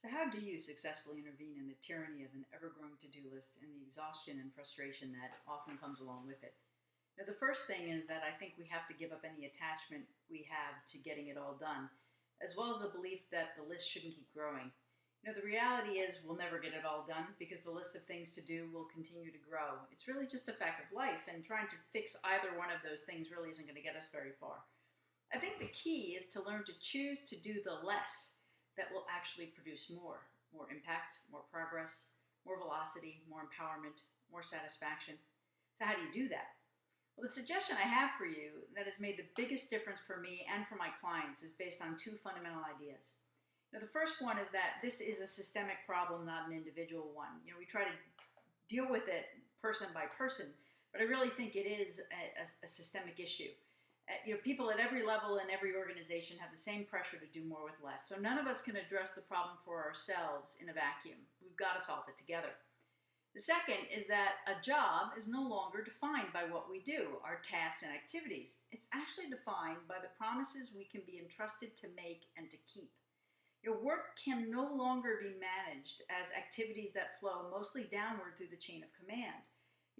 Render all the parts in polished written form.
So, how do you successfully intervene in the tyranny of an ever growing to do list and the exhaustion and frustration that often comes along with it? Now, the first thing is that I think we have to give up any attachment we have to getting it all done, as well as a belief that the list shouldn't keep growing. The reality is we'll never get it all done because the list of things to do will continue to grow. It's really just a fact of life, and trying to fix either one of those things really isn't going to get us very far. I think the key is to learn to choose to do the less that will actually produce more impact, more progress, more velocity, more empowerment, more satisfaction. So, how do you do that? Well, the suggestion I have for you that has made the biggest difference for me and for my clients is based on two fundamental ideas. The first one is that this is a systemic problem, not an individual one. We try to deal with it person by person, but I really think it is a systemic issue. People at every level in every organization have the same pressure to do more with less. So none of us can address the problem for ourselves in a vacuum. We've got to solve it together. The second is that a job is no longer defined by what we do, our tasks and activities. It's actually defined by the promises we can be entrusted to make and to keep. Your work can no longer be managed as activities that flow mostly downward through the chain of command.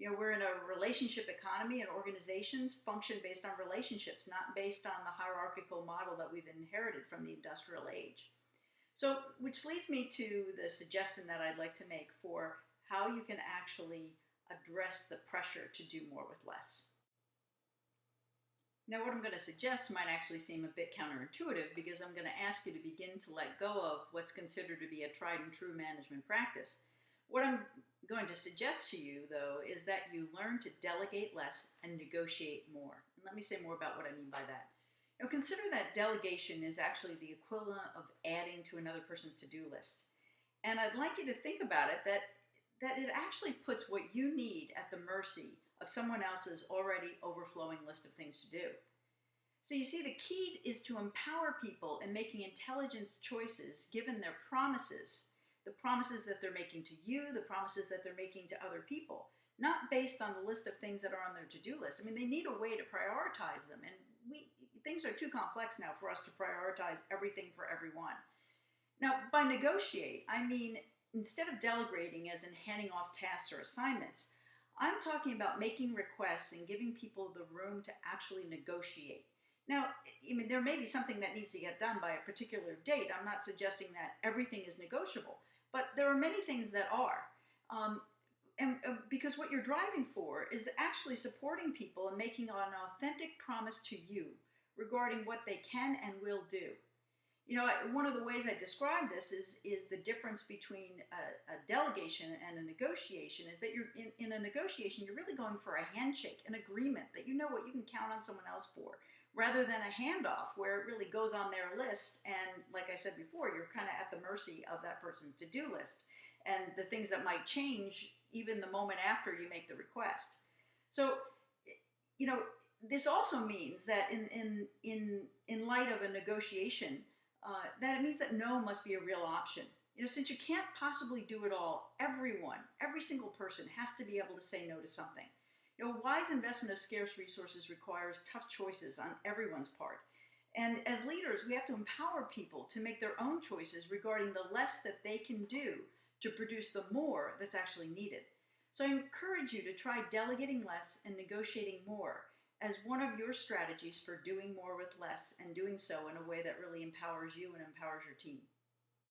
We're in a relationship economy, and organizations function based on relationships, not based on the hierarchical model that we've inherited from the industrial age. So, which leads me to the suggestion that I'd like to make for how you can actually address the pressure to do more with less. Now, what I'm going to suggest might actually seem a bit counterintuitive because I'm going to ask you to begin to let go of what's considered to be a tried and true management practice. What I'm going to suggest to you, though, is that you learn to delegate less and negotiate more. And let me say more about what I mean by that. Consider that delegation is actually the equivalent of adding to another person's to-do list. And I'd like you to think about it that it actually puts what you need at the mercy of someone else's already overflowing list of things to do. So you see, the key is to empower people in making intelligent choices given their promises, the promises that they're making to you, the promises that they're making to other people, not based on the list of things that are on their to-do list. I mean, they need a way to prioritize them, and things are too complex now for us to prioritize everything for everyone. Now, by negotiate, I mean instead of delegating as in handing off tasks or assignments, I'm talking about making requests and giving people the room to actually negotiate. Now, there may be something that needs to get done by a particular date. I'm not suggesting that everything is negotiable, but there are many things that are. Because what you're driving for is actually supporting people and making an authentic promise to you regarding what they can and will do. One of the ways I describe this is the difference between a delegation and a negotiation is that you're in a negotiation, you're really going for a handshake, an agreement that you know what you can count on someone else for, rather than a handoff where it really goes on their list. And like I said before, you're kind of at the mercy of that person's to-do list and the things that might change even the moment after you make the request. So, this also means that in light of a negotiation, that it means that no must be a real option. Since you can't possibly do it all, every single person has to be able to say no to something. Wise investment of scarce resources requires tough choices on everyone's part. And as leaders, we have to empower people to make their own choices regarding the less that they can do to produce the more that's actually needed. So I encourage you to try delegating less and negotiating more as one of your strategies for doing more with less and doing so in a way that really empowers you and empowers your team.